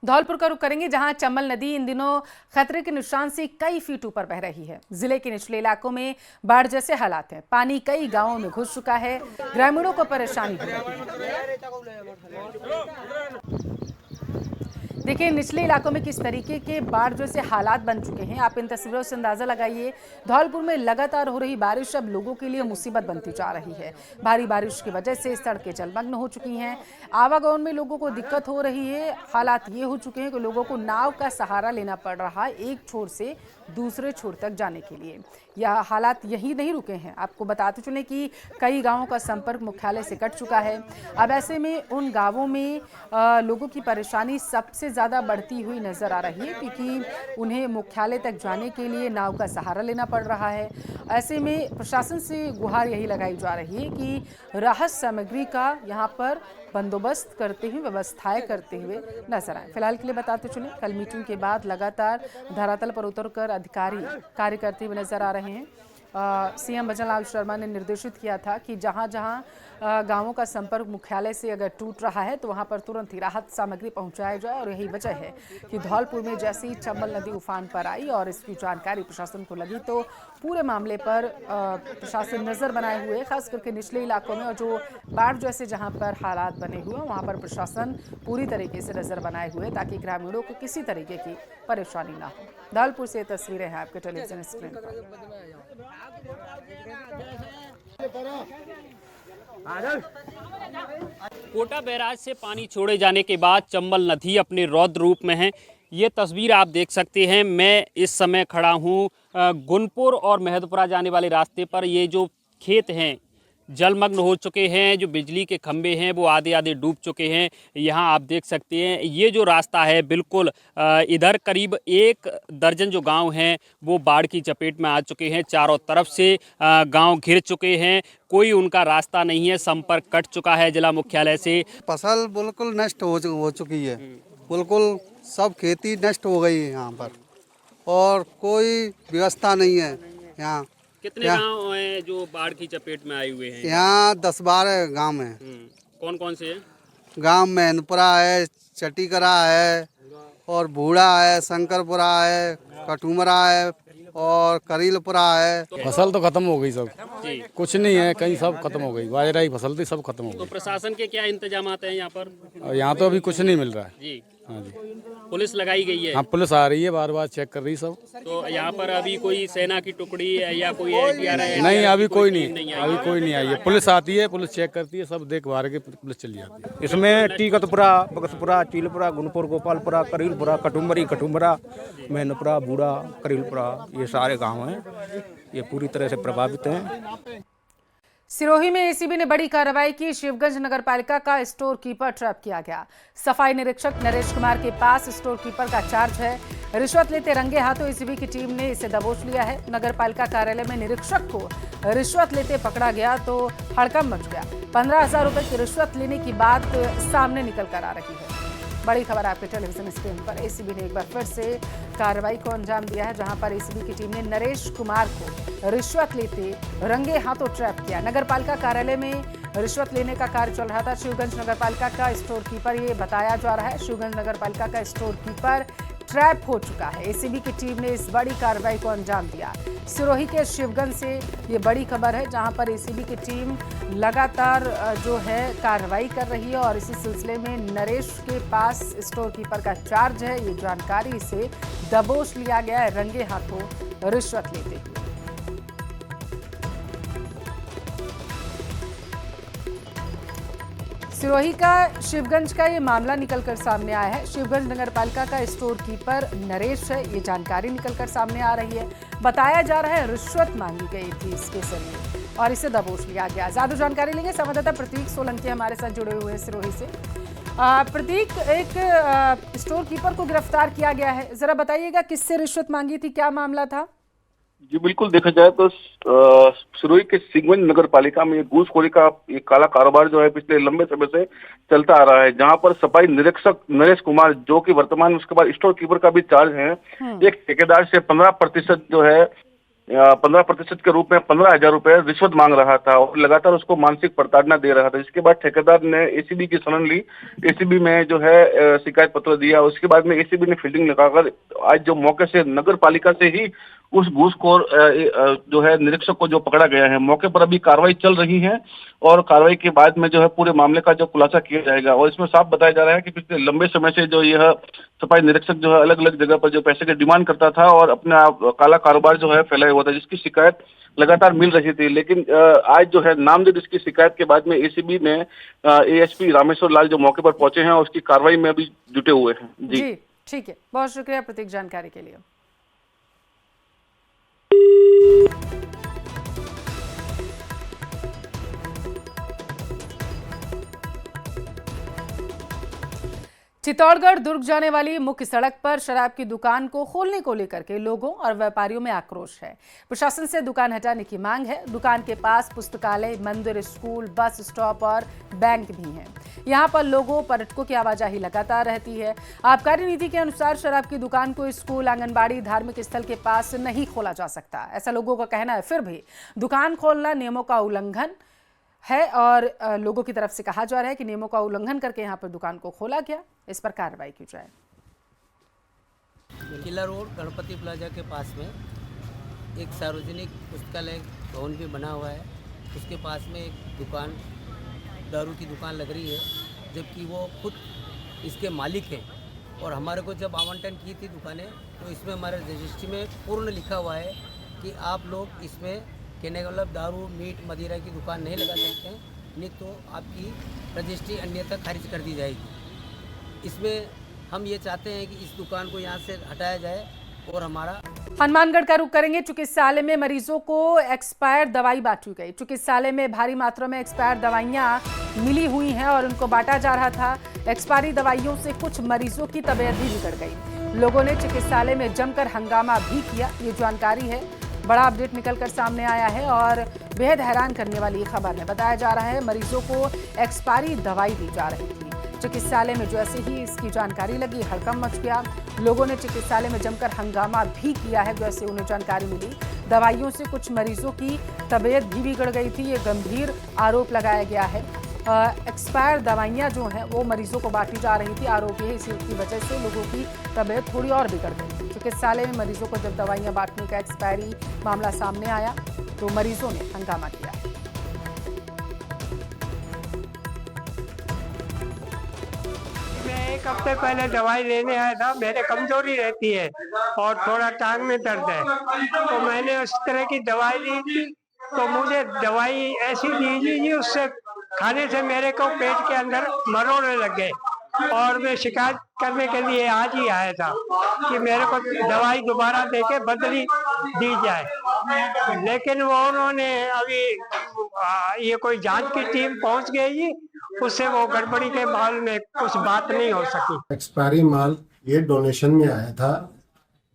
धौलपुर का रुख करेंगे, जहां चंबल नदी इन दिनों खतरे के निशान से कई फीट ऊपर बह रही है। जिले के निचले इलाकों में बाढ़ जैसे हालात हैं। पानी कई गांवों में घुस चुका है। ग्रामीणों को परेशानी हो रही है। देखिए निचले इलाकों में किस तरीके के बाढ़ जैसे हालात बन चुके हैं। आप इन तस्वीरों से अंदाजा लगाइए। धौलपुर में लगातार हो रही बारिश अब लोगों के लिए मुसीबत बनती जा रही है। भारी बारिश की वजह से सड़कें जलमग्न हो चुकी हैं। आवागमन में लोगों को दिक्कत हो रही है। हालात ये हो चुके हैं कि लोगों को नाव का सहारा लेना पड़ रहा है एक छोर से दूसरे छोर तक जाने के लिए। यह हालात यही नहीं रुके हैं। आपको बताते चलें कि कई गांवों का संपर्क मुख्यालय से कट चुका है। अब ऐसे में उन गांवों में लोगों की परेशानी सबसे ज़्यादा बढ़ती हुई नजर आ रही है, क्योंकि उन्हें मुख्यालय तक जाने के लिए नाव का सहारा लेना पड़ रहा है। ऐसे में प्रशासन से गुहार यही लगाई जा रही है कि राहत सामग्री का यहाँ पर बंदोबस्त करते हुए, व्यवस्थाएं करते हुए नजर आए। फिलहाल के लिए बताते चलें, कल मीटिंग के बाद लगातार धरातल पर उतरकर अधिकारी कार्य करते हुए नजर आ रहे हैं। सीएम भजनलाल शर्मा ने निर्देशित किया था कि जहां जहां गांवों का संपर्क मुख्यालय से अगर टूट रहा है तो वहां पर तुरंत ही राहत सामग्री पहुंचाया जाए। और यही वजह है कि धौलपुर में जैसे ही चंबल नदी उफान पर आई और इसकी जानकारी प्रशासन को लगी तो पूरे मामले पर प्रशासन नजर बनाए हुए, खास करके निचले इलाकों में और जो बाढ़ जैसे जहां पर हालात बने हुए वहां पर प्रशासन पूरी तरीके से नजर बनाए हुए, ताकि ग्रामीणों को किसी तरीके की परेशानी ना हो। धौलपुर से तस्वीरें हैं आपके टेलीविजन स्क्रीन पर। कोटा बैराज से पानी छोड़े जाने के बाद चंबल नदी अपने रौद्र रूप में है। ये तस्वीर आप देख सकते हैं। मैं इस समय खड़ा हूँ गुनपुर और महदपुरा जाने वाले रास्ते पर। ये जो खेत हैं जलमग्न हो चुके हैं, जो बिजली के खंभे हैं वो आधे आधे डूब चुके हैं। यहाँ आप देख सकते हैं ये जो रास्ता है बिल्कुल इधर करीब 1 दर्जन जो गांव हैं वो बाढ़ की चपेट में आ चुके हैं। चारों तरफ से गांव घिर चुके हैं, कोई उनका रास्ता नहीं है, संपर्क कट चुका है जिला मुख्यालय से। फसल बिल्कुल नष्ट हो चुकी है, बिल्कुल सब खेती नष्ट हो गई है यहाँ पर और कोई व्यवस्था नहीं है यहाँ। कितने गांव हैं जो बाढ़ की चपेट में आए हुए हैं? यहाँ 10-12 गांव हैं। कौन कौन से हैं? गांव महनपुरा है, चटीकरा है और बूढ़ा है, शंकरपुरा है, कटुमरा है और करीलपुरा है। फसल तो खत्म हो गई सब जी। कुछ नहीं है, कहीं सब खत्म हो गई। बाजरा की फसल थी, सब खत्म हो गई। तो प्रशासन के क्या इंतजाम हैं यहाँ पर? यहाँ तो अभी कुछ नहीं मिल रहा है जी। हाँ जी। पुलिस लगाई गई है? हाँ पुलिस आ रही है, बार बार चेक कर रही है सब। तो यहाँ पर अभी कोई सेना की टुकड़ी या कोई NDRF? नहीं अभी कोई नहीं, अभी कोई नहीं आई है। पुलिस आती है, पुलिस चेक करती है, सब देख भार के पुलिस चली जाती है। इसमें टीकतपुरा, बगसपुरा, चीलपुरा, गुनपुर, गोपालपुरा, करीलपुरा, कटुमरा, महनपुरा, बूढ़ा, करीलपुरा, ये सारे गाँव हैं, ये पूरी तरह से प्रभावित हैं। सिरोही में एसीबी ने बड़ी कार्रवाई की। शिवगंज नगरपालिका का स्टोर कीपर ट्रैप किया गया। सफाई निरीक्षक नरेश कुमार के पास स्टोर कीपर का चार्ज है। रिश्वत लेते रंगे हाथों एसीबी की टीम ने इसे दबोच लिया है। नगरपालिका कार्यालय में निरीक्षक को रिश्वत लेते पकड़ा गया तो हड़कंप मच गया। 15,000 रुपए की रिश्वत लेने की बात सामने निकल कर आ रही है। बड़ी खबर आपके टेलीविजन स्क्रीन पर। एसीबी ने एक बार फिर से कार्रवाई को अंजाम दिया है, जहां पर एसीबी की टीम ने नरेश कुमार को रिश्वत लेते रंगे हाथों ट्रैप किया। नगरपालिका कार्यालय में रिश्वत लेने का कार्य चल रहा था। शिवगंज नगरपालिका का स्टोर कीपर ये बताया जा रहा है। शिवगंज नगरपालिका का स्टोर कीपर ट्रैप हो चुका है। एसीबी की टीम ने इस बड़ी कार्रवाई को अंजाम दिया। सिरोही के शिवगंज से ये बड़ी खबर है, जहां पर एसीबी की टीम लगातार जो है कार्रवाई कर रही है और इसी सिलसिले में नरेश के पास स्टोर कीपर का चार्ज है। ये जानकारी से दबोच लिया गया है रंगे हाथों रिश्वत लेते हुए। सिरोही का शिवगंज का ये मामला निकलकर सामने आया है। शिवगंज नगरपालिका का स्टोर कीपर नरेश है, ये जानकारी निकलकर सामने आ रही है। बताया जा रहा है रिश्वत मांगी गई थी इसके जरिए और इसे दबोच लिया गया। ज्यादा जानकारी लेंगे संवाददाता प्रतीक सोलंकी हमारे साथ जुड़े हुए हैं सिरोही से। प्रतीक, एक स्टोर कीपर को गिरफ्तार किया गया है, जरा बताइएगा किससे रिश्वत मांगी थी, क्या मामला था? जी बिल्कुल, देखा जाए तो सिरोही के शिवगंज नगर पालिका में घूसखोरी का ये काला कारोबार जो है पिछले लंबे समय से चलता आ रहा है, जहां पर सफाई निरीक्षक नरेश कुमार, जो कि वर्तमान में उसके बाद स्टोर कीपर का भी चार्ज है, एक ठेकेदार से 15% जो है 15% के रूप में 15,000 रुपए रिश्वत मांग रहा था और लगातार उसको मानसिक प्रताड़ना दे रहा था। इसके बाद ठेकेदार ने एसीबी की शरण ली, एसीबी में जो है शिकायत पत्र दिया। उसके बाद में एसीबी ने फील्डिंग लगाकर आज जो मौके से नगर पालिका से ही उस घूसखोर जो है निरीक्षक को जो पकड़ा गया है, मौके पर अभी कार्रवाई चल रही है और कार्रवाई के बाद में जो है पूरे मामले का जो खुलासा किया जाएगा। और इसमें साफ बताया जा रहा है कि पिछले लंबे समय से जो यह सफाई निरीक्षक जो है अलग अलग जगह पर जो पैसे की डिमांड करता था और अपना काला कारोबार जो है फैलाया हुआ था, जिसकी शिकायत लगातार मिल रही थी। लेकिन आज जो है नामजद इसकी शिकायत के बाद में एसीबी ने एएसपी रामेश्वर लाल जो मौके पर पहुंचे हैं उसकी कार्रवाई में अभी जुटे हुए हैं। जी ठीक है, बहुत शुक्रिया प्रतीक जानकारी के लिए। चित्तौड़गढ़ दुर्ग जाने वाली मुख्य सड़क पर शराब की दुकान को खोलने को लेकर के लोगों और व्यापारियों में आक्रोश है। प्रशासन से दुकान हटाने की मांग है। दुकान के पास पुस्तकालय, मंदिर, स्कूल, बस स्टॉप और बैंक भी हैं। यहाँ पर लोगों, पर्यटकों की आवाजाही लगातार रहती है। आबकारी नीति के अनुसार शराब की दुकान को स्कूल, आंगनबाड़ी, धार्मिक स्थल के पास नहीं खोला जा सकता, ऐसा लोगों का कहना है। फिर भी दुकान खोलना नियमों का उल्लंघन है और लोगों की तरफ से कहा जा रहा है कि नियमों का उल्लंघन करके यहाँ पर दुकान को खोला गया, इस पर कार्रवाई की जाए। किला रोड गणपति प्लाजा के पास में एक सार्वजनिक पुस्तकालय भवन भी बना हुआ है। उसके पास में एक दुकान, दारू की दुकान लग रही है, जबकि वो खुद इसके मालिक हैं। और हमारे को जब आवंटन की थी दुकानें, तो इसमें हमारे रजिस्ट्री में पूर्ण लिखा हुआ है कि आप लोग इसमें कहने का मतलब दारू, मीट, मदिरा की दुकान नहीं लगा सकते हैं, नहीं तो आपकी रजिस्ट्री अन्यथा खारिज कर दी जाएगी। इसमें हम ये चाहते हैं कि इस दुकान को यहाँ से हटाया जाए और हमारा। हनुमानगढ़ का रुख करेंगे। चिकित्सालय में मरीजों को एक्सपायर दवाई बांटी गई। चिकित्सालय में भारी मात्रा में एक्सपायर दवाइयां मिली हुई हैं और उनको बांटा जा रहा था। एक्सपायरी दवाइयों से कुछ मरीजों की तबीयत भी बिगड़ गई। लोगों ने चिकित्सालय में जमकर हंगामा भी किया, ये जानकारी है। बड़ा अपडेट निकलकर सामने आया है और बेहद हैरान करने वाली खबर है। बताया जा रहा है मरीजों को एक्सपायरी दवाई दी जा रही थी। चिकित्सालय में जैसे ही इसकी जानकारी लगी, हड़कंप मच गया। लोगों ने चिकित्सालय में जमकर हंगामा भी किया है। जैसे उन्हें जानकारी मिली, दवाइयों से कुछ मरीजों की तबीयत भी बिगड़ गई थी, ये गंभीर आरोप लगाया गया है। एक्सपायर दवाइयां जो हैं वो मरीजों को बांटी जा रही थी। आरोप है इसी की वजह से लोगों की तबीयत थोड़ी और बिगड़ गई। चिकित्सालय में मरीजों को जब दवाइयां बांटने का एक्सपायरी मामला सामने आया तो मरीजों ने हंगामा किया। मैं एक हफ्ते पहले दवाई लेने आया था। मेरे कमजोरी रहती है और थोड़ा टांग में दर्द है, तो मैंने उस तरह की दवाई ली थी। तो मुझे दवाई ऐसी दी उससे खाने से मेरे को पेट के अंदर मरोड़ने लग गए और मैं शिकायत करने के लिए आज ही आया था कि मेरे को दवाई दोबारा देके बदली दी जाए। लेकिन वो उन्होंने अभी ये कोई जांच की टीम पहुंच गई, उससे वो गड़बड़ी के माल में कुछ बात नहीं हो सकी। एक्सपायरी माल ये डोनेशन में आया था,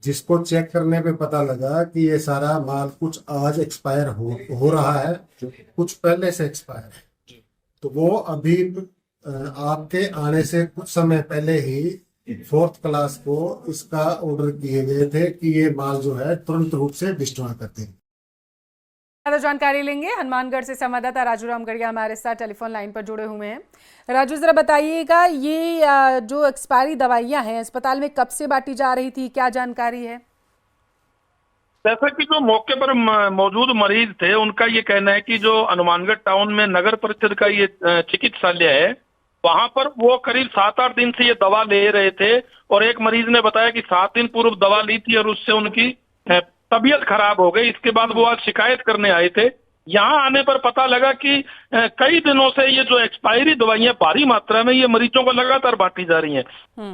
जिसको चेक करने पे पता लगा कि ये सारा माल कुछ आज एक्सपायर हो रहा है, कुछ पहले से एक्सपायर है। तो वो अभी आपके आने से कुछ समय पहले ही 4th क्लास को इसका ऑर्डर किए गए थे कि ये माल जो है तुरंत रूप से डिस्ट्रॉय कर दें। ज्यादा जानकारी लेंगे। हनुमानगढ़ से संवाददाता राजू रामगढ़िया हमारे साथ टेलीफोन लाइन पर जुड़े हुए हैं। राजू, जरा बताइएगा, ये जो एक्सपायरी दवाइयां हैं अस्पताल में कब से बांटी जा रही थी, क्या जानकारी है? जैसा कि जो मौके पर मौजूद मरीज थे उनका ये कहना है कि जो हनुमानगढ़ टाउन में नगर परिषद का ये चिकित्सालय है, वहां पर वो करीब 7-8 दिन से ये दवा ले रहे थे और एक मरीज ने बताया कि 7 दिन पूर्व दवा ली थी और उससे उनकी तबीयत खराब हो गई। इसके बाद वो आज शिकायत करने आए थे। यहाँ आने पर पता लगा कि कई दिनों से ये जो एक्सपायरी दवाइयां भारी मात्रा में ये मरीजों को लगातार बांटी जा रही हैं।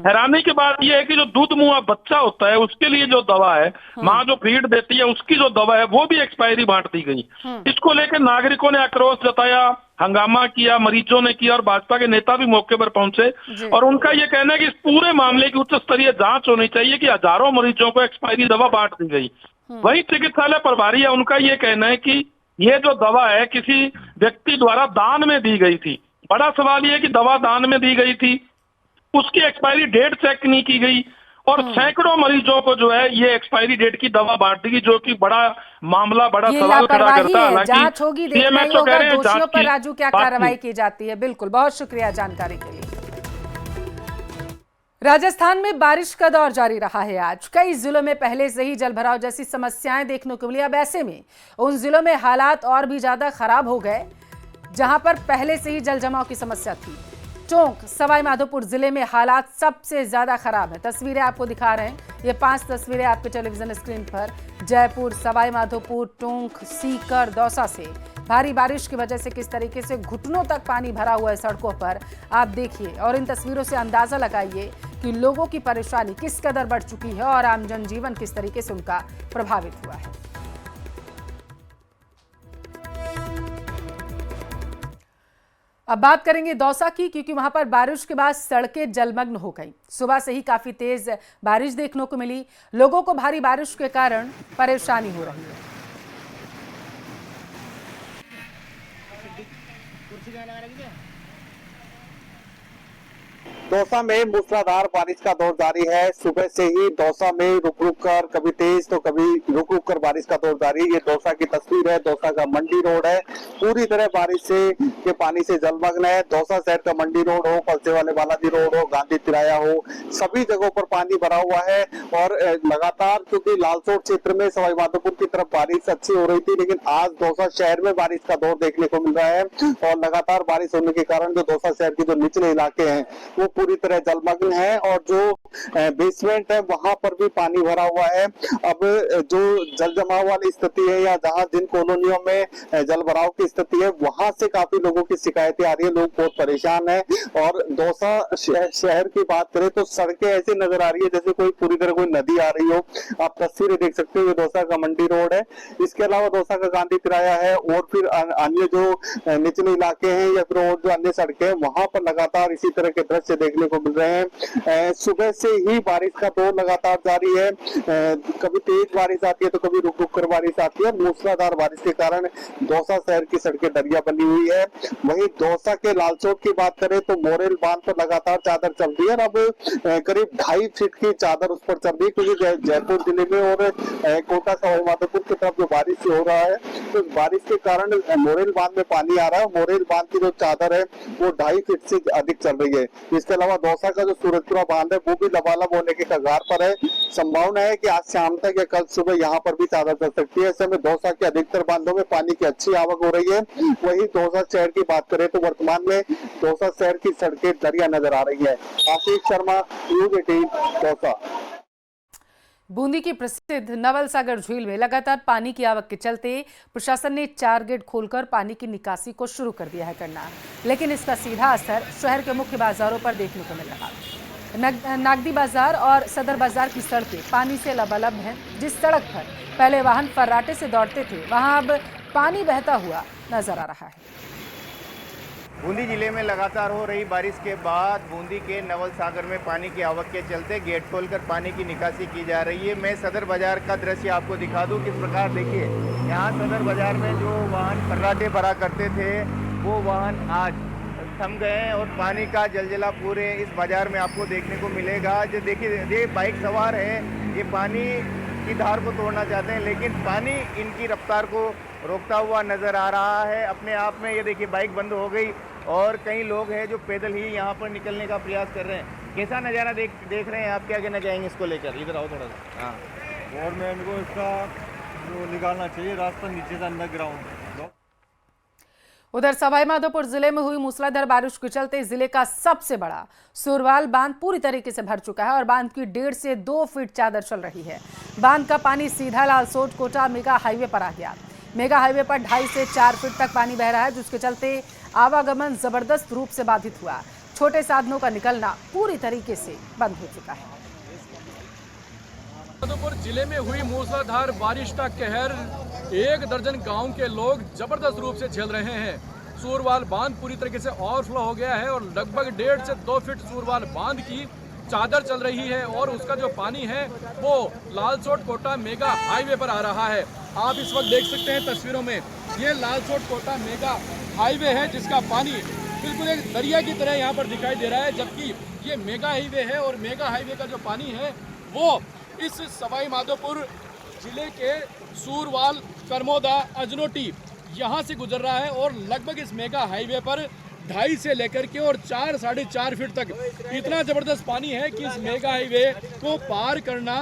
हैरानी की बात यह है कि जो दूध मुआ बच्चा होता है उसके लिए जो दवा है, माँ जो फीड देती है उसकी जो दवा है वो भी एक्सपायरी बांट दी गई। इसको लेकर नागरिकों ने आक्रोश जताया, हंगामा किया, मरीजों ने किया और भाजपा के नेता भी मौके पर पहुंचे और उनका ये कहना है कि इस पूरे मामले की उच्च स्तरीय जांच होनी चाहिए कि हजारों मरीजों को एक्सपायरी दवा बांट दी गई। वही चिकित्सालय प्रभारी है, उनका ये कहना है कि ये जो दवा है किसी व्यक्ति द्वारा दान में दी गई थी। बड़ा सवाल ये है कि दवा दान में दी गई थी, उसकी एक्सपायरी डेट चेक नहीं की गई और सैकड़ों मरीजों को जो है ये एक्सपायरी डेट की दवा बांट दी, जो कि बड़ा मामला, बड़ा ये सवाल खड़ा लापरवाही करता है। है, हालांकि जांच होगी, देखना ही CMHO कह होगा रहे हैं दोषियों जांच पर की राजू क्या बात कार्रवाई की। की जाती है। बिल्कुल, बहुत शुक्रिया जानकारी के लिए। राजस्थान में बारिश का दौर जारी रहा है। आज कई जिलों में पहले से ही जलभराव जैसी समस्याएं देखने को मिली। अब ऐसे में उन जिलों में हालात और भी ज्यादा खराब हो गए जहां पर पहले से ही जल जमाव की समस्या थी। टोंक सवाई माधोपुर जिले में हालात सबसे ज्यादा खराब है। तस्वीरें आपको दिखा रहे हैं, ये 5 तस्वीरें आपके टेलीविजन स्क्रीन पर। जयपुर, सवाई माधोपुर, टोंक, सीकर, दौसा से भारी बारिश की वजह से किस तरीके से घुटनों तक पानी भरा हुआ है सड़कों पर, आप देखिए और इन तस्वीरों से अंदाजा लगाइए कि लोगों की परेशानी किस कदर बढ़ चुकी है और आम जनजीवन किस तरीके से उनका प्रभावित हुआ है। अब बात करेंगे दौसा की, क्योंकि वहां पर बारिश के बाद सड़कें जलमग्न हो गई। सुबह से ही काफी तेज बारिश देखने को मिली। लोगों को भारी बारिश के कारण परेशानी हो रही है। दौसा में मूसलाधार बारिश का दौर जारी है। सुबह से ही दौसा में रुक रुक कर, कभी तेज तो कभी रुक रुक कर बारिश का दौर जारी है। ये दौसा की तस्वीर है। दौसा का मंडी रोड है, पूरी तरह बारिश से के पानी से जलमग्न है। दौसा शहर का मंडी रोड हो, कलसे वाले बालाजी रोड हो, गांधी तिराया हो, सभी जगहों पर पानी भरा हुआ है। और लगातार क्योंकि लालसोट क्षेत्र में सवाई माधोपुर की तरफ बारिश अच्छी हो रही थी, लेकिन आज दौसा शहर में बारिश का दौर देखने को मिल रहा है। और लगातार बारिश होने के कारण जो दौसा शहर के जो निचले इलाके हैं वो पूरी तरह जलमग्न है और जो बेसमेंट है वहां पर भी पानी भरा हुआ है। अब जो जल जमाव वाली स्थिति है या जहां जिन कॉलोनियों में जल भराव की स्थिति है वहां से काफी लोगों की शिकायतें आ रही है। लोग बहुत परेशान है। और दौसा शहर की बात करें तो सड़कें ऐसी नजर आ रही है जैसे कोई पूरी तरह कोई नदी आ रही हो। आप तस्वीरें देख सकते हो, ये दौसा का मंडी रोड है। इसके अलावा दौसा का गांधी तिराया है और फिर अन्य जो निचले इलाके हैं या फिर और जो अन्य सड़कें हैं वहां पर लगातार इसी तरह के दृश्य देखने को मिल रहे हैं। सुबह से ही बारिश का दौर लगातार जारी है। कभी तेज बारिश आती है तो कभी रुक रुक कर बारिश आती है। मूसलाधार बारिश के कारण दौसा शहर की सड़कें दरिया बनी हुई है। वहीं दौसा के लालसोट की बात करें तो मोरेल बांध पर लगातार चादर चल रही है। अब करीब 2.5 फीट की चादर उस पर चल रही है, क्योंकि जयपुर जिले में और कोटा सवाई माधोपुर की तरफ जो बारिश हो रहा है तो बारिश के कारण मोरेल बांध में पानी आ रहा है। मोरेल बांध की जो चादर है वो 2.5 फीट से अधिक चल रही है। इसके अलावा दौसा का जो सूरजपुरा बांध है वो भी लबालब होने के कगार पर है। संभावना है कि आज शाम तक या कल सुबह यहाँ पर भी चादर चल सकती है। ऐसे में दौसा के अधिकतर बांधों में पानी की अच्छी आवक हो रही है। वहीं दौसा शहर की बात करें तो वर्तमान में दौसा शहर की सड़कें दरिया नजर आ रही है। आशीष शर्मा, न्यूज़ 18 दौसा। बूंदी की प्रसिद्ध नवल सागर झील में लगातार पानी की आवक के चलते प्रशासन ने 4 गेट खोलकर पानी की निकासी को शुरू कर दिया है करना, लेकिन इसका सीधा असर शहर के मुख्य बाजारों पर देखने को मिल रहा है। नागदी बाजार और सदर बाजार की सड़कें पानी से लबालब हैं। जिस सड़क पर पहले वाहन फर्राटे से दौड़ते थे वहां अब पानी बहता हुआ नजर आ रहा है। बूंदी जिले में लगातार हो रही बारिश के बाद बूंदी के नवल सागर में पानी की आवक के चलते गेट खोलकर पानी की निकासी की जा रही है। मैं सदर बाजार का दृश्य आपको दिखा दूं। किस प्रकार देखिए, यहाँ सदर बाजार में जो वाहन फर्राटे भरा करते थे वो वाहन आज थम गए हैं और पानी का जलजला पूरे इस बाजार में आपको देखने को मिलेगा। जो देखिए, ये बाइक सवार है, ये पानी की धार को तोड़ना चाहते हैं, लेकिन पानी इनकी रफ्तार को रोकता हुआ नजर आ रहा है। अपने आप में ये देखिए बाइक बंद हो गई और कई लोग हैं जो पैदल ही यहाँ पर निकलने का प्रयास कर रहे हैं। कैसा नज़ारा देख रहे हैं आप, क्या कहना चाहेंगे इसको लेकर? इधर आओ थोड़ा सा। हाँ, गवर्नमेंट को इसका जो निकालना चाहिए रास्ता नीचे से अंडरग्राउंड। उधर सवाईमाधोपुर जिले में हुई मूसलाधार बारिश के चलते जिले का सबसे बड़ा सुरवाल बांध पूरी तरीके से भर चुका है और बांध की 1.5 से 2 फीट चादर चल रही है। बांध का पानी सीधा लालसोट कोटा मेगा हाईवे पर आ गया। मेगा हाईवे पर 2.5 से 4 फीट तक पानी बह रहा है, जिसके चलते आवागमन जबरदस्त रूप से बाधित हुआ। छोटे साधनों का निकलना पूरी तरीके से बंद हो चुका है। माधोपुर जिले में हुई मूसलाधार बारिश का कहर 1 दर्जन गांव के लोग जबरदस्त रूप से झेल रहे हैं। सूरवाल बांध पूरी तरीके से ओवरफ्लो हो गया है और लगभग 1.5 से 2 फीट सूरवाल बांध की चादर चल रही है और उसका जो पानी है वो लालसोट कोटा मेगा हाईवे पर आ रहा है। आप इस वक्त देख सकते हैं तस्वीरों में, ये लालसोट कोटा मेगा हाईवे है जिसका पानी बिल्कुल एक दरिया की तरह यहाँ पर दिखाई दे रहा है, जबकि ये मेगा हाईवे है और मेगा हाईवे का जो पानी है वो इस सवाई माधोपुर जिले के सूरवाल, करमोदा, अजनोटी यहाँ से गुजर रहा है और लगभग इस मेगा हाईवे पर 2.5 से लेकर के और 4 साढ़े 4 फीट तक इतना ज़बरदस्त पानी है कि इस मेगा हाईवे को पार करना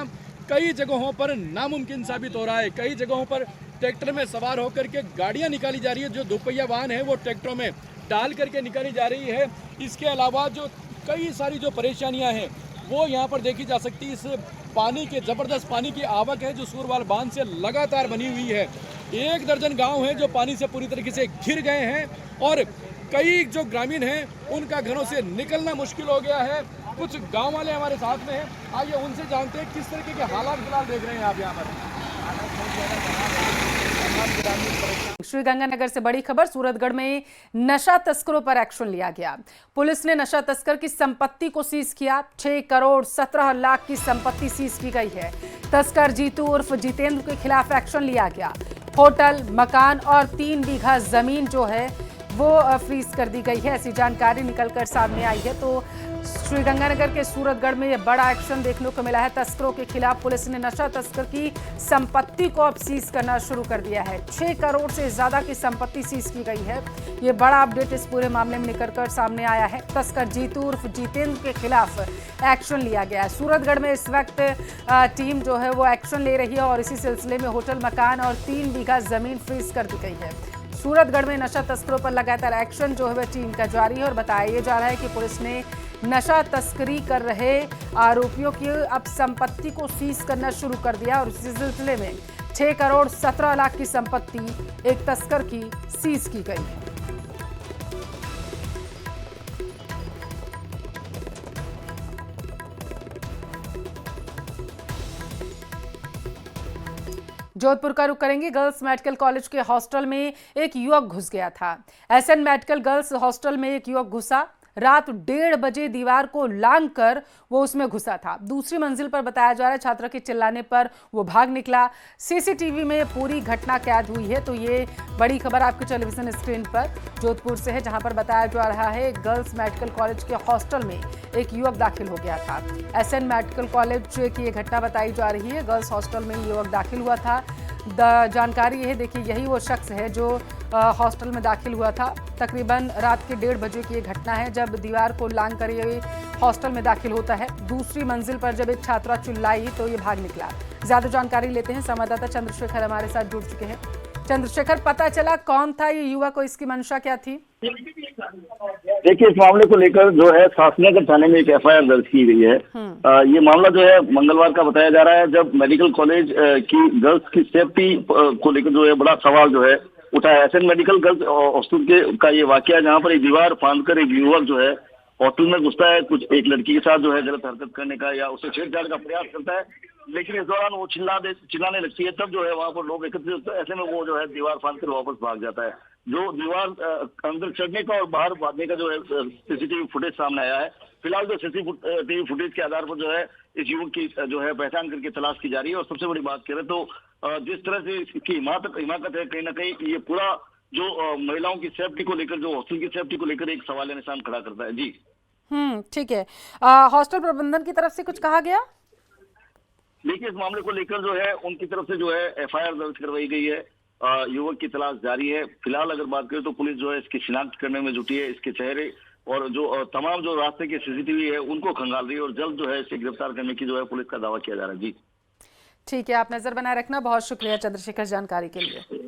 कई जगहों पर नामुमकिन साबित हो रहा है। कई जगहों पर ट्रैक्टर में सवार होकर के गाड़ियां निकाली जा रही है, जो दोपहिया वाहन है वो ट्रैक्टरों में डाल करके निकाली जा रही है। इसके अलावा जो कई सारी जो परेशानियां हैं वो यहाँ पर देखी जा सकती है। इस पानी के ज़बरदस्त पानी की आवक है जो सूरवाल बांध से लगातार बनी हुई है। 1 दर्जन गांव हैं जो पानी से पूरी तरीके से घिर गए हैं और कई जो ग्रामीण हैं उनका घरों से निकलना मुश्किल हो गया है। कुछ गांव वाले हमारे साथ में हैं, आइए उनसे जानते हैं किस तरीके के हालात फिलहाल देख रहे हैं आप यहाँ पर। श्रीगंगानगर से बड़ी खबर, सूरतगढ़ में नशा तस्करों पर एक्शन लिया गया। पुलिस ने नशा तस्कर की संपत्ति को सीज किया। 6 करोड़ 17 लाख की संपत्ति सीज की गई है। तस्कर जीतू उर्फ जितेंद्र के खिलाफ एक्शन लिया गया। होटल, मकान और 3 बीघा जमीन जो है वो फ्रीज कर दी गई है, ऐसी जानकारी निकलकर सामने आई है। तो श्रीगंगानगर के सूरतगढ़ में ये बड़ा एक्शन देखने को मिला है। तस्करों के खिलाफ पुलिस ने नशा तस्कर की संपत्ति को अब सीज करना शुरू कर दिया है। 6 करोड़ से ज्यादा की संपत्ति सीज की गई है। ये बड़ा अपडेट इस पूरे मामले में निकलकर सामने आया है। तस्कर जीतू उर्फ जितेंद्र के खिलाफ एक्शन लिया गया है। सूरतगढ़ में इस वक्त टीम जो है वो एक्शन ले रही है और इसी सिलसिले में होटल, मकान और 3 बीघा जमीन फ्रीज कर दी गई है। सूरतगढ़ में नशा तस्करों पर लगातार एक्शन जो है वह टीम का जारी है और बताया जा रहा है कि पुलिस ने नशा तस्करी कर रहे आरोपियों की अब संपत्ति को सीज करना शुरू कर दिया और इसी सिलसिले में 6 करोड़ 17 लाख की संपत्ति एक तस्कर की सीज की गई है। जोधपुर का रुख करेंगे। गर्ल्स मेडिकल कॉलेज के हॉस्टल में एक युवक घुस गया था। एसएन मेडिकल गर्ल्स हॉस्टल में एक युवक घुसा। रात 1:30 बजे दीवार को लांघकर वो उसमें घुसा था। दूसरी मंजिल पर बताया जा रहा है छात्रा के चिल्लाने पर वो भाग निकला। सीसीटीवी में पूरी घटना कैद हुई है। तो ये बड़ी खबर आपके टेलीविजन स्क्रीन पर जोधपुर से है, जहां पर बताया जा रहा है गर्ल्स मेडिकल कॉलेज के हॉस्टल में एक युवक दाखिल हो गया था। एसएन मेडिकल कॉलेज की ये घटना बताई जा रही है। गर्ल्स हॉस्टल में युवक दाखिल हुआ था। जानकारी ये है, देखिए यही वो शख्स है जो हॉस्टल में दाखिल हुआ था। तकरीबन रात के 1:30 बजे की ये घटना है जब दीवार को लांघ कर ये हॉस्टल में दाखिल होता है। दूसरी मंजिल पर जब एक छात्रा चिल्लाई तो ये भाग निकला। ज्यादा जानकारी लेते हैं, संवाददाता चंद्रशेखर हमारे साथ जुड़ चुके हैं। चंद्रशेखर, पता चला कौन था ये युवक और इसकी मंशा क्या थी? देखिए, इस मामले को लेकर जो है शासनगर थाने में एक एफआईआर दर्ज की गई है। ये मामला जो है मंगलवार का बताया जा रहा है, जब मेडिकल कॉलेज की गर्ल्स की सेफ्टी को लेकर जो है बड़ा सवाल जो है उठा है। एसएन मेडिकल गर्ल्स हॉस्टल का ये वाकया, जहाँ पर एक दीवार फांदकर एक युवक जो है होटल में घुसता है, कुछ एक लड़की के साथ जो है गलत हरकत करने का या उसे छेड़छाड़ का प्रयास करता है, लेकिन इस दौरान वो चिल्लाने लगती है। तब जो है वहाँ पर लोग एकत्रित होते हैं। ऐसे में वो जो है दीवार फांदकर वापस भाग जाता है। जो दीवार अंदर चढ़ने का और बाहर भागने का जो है सीसीटीवी फुटेज सामने आया है। फिलहाल जो सीसीटीवी फुटेज के आधार पर जो है इस युवक की जो है पहचान करके तलाश की जा रही है। और सबसे बड़ी बात करें तो जिस तरह से इसकी हिमाकत है, कहीं ना कहीं ये पूरा जो महिलाओं की सेफ्टी को लेकर, जो हॉस्टल की सेफ्टी को लेकर एक सवाल निशान खड़ा करता है। जी ठीक है। हॉस्टल प्रबंधन की तरफ से कुछ कहा गया? देखिए, इस मामले को लेकर जो है उनकी तरफ से जो है एफआईआर दर्ज करवाई गई है। युवक की तलाश जारी है। फिलहाल अगर बात करें तो पुलिस जो है इसकी शिनाख्त करने में जुटी है। इसके चेहरे और जो तमाम जो रास्ते के सीसीटीवी है उनको खंगाल रही है और जल्द जो है इसे गिरफ्तार करने की जो है पुलिस का दावा किया जा रहा है। जी ठीक है, आप नजर बनाए रखना। बहुत शुक्रिया चंद्रशेखर जानकारी के लिए।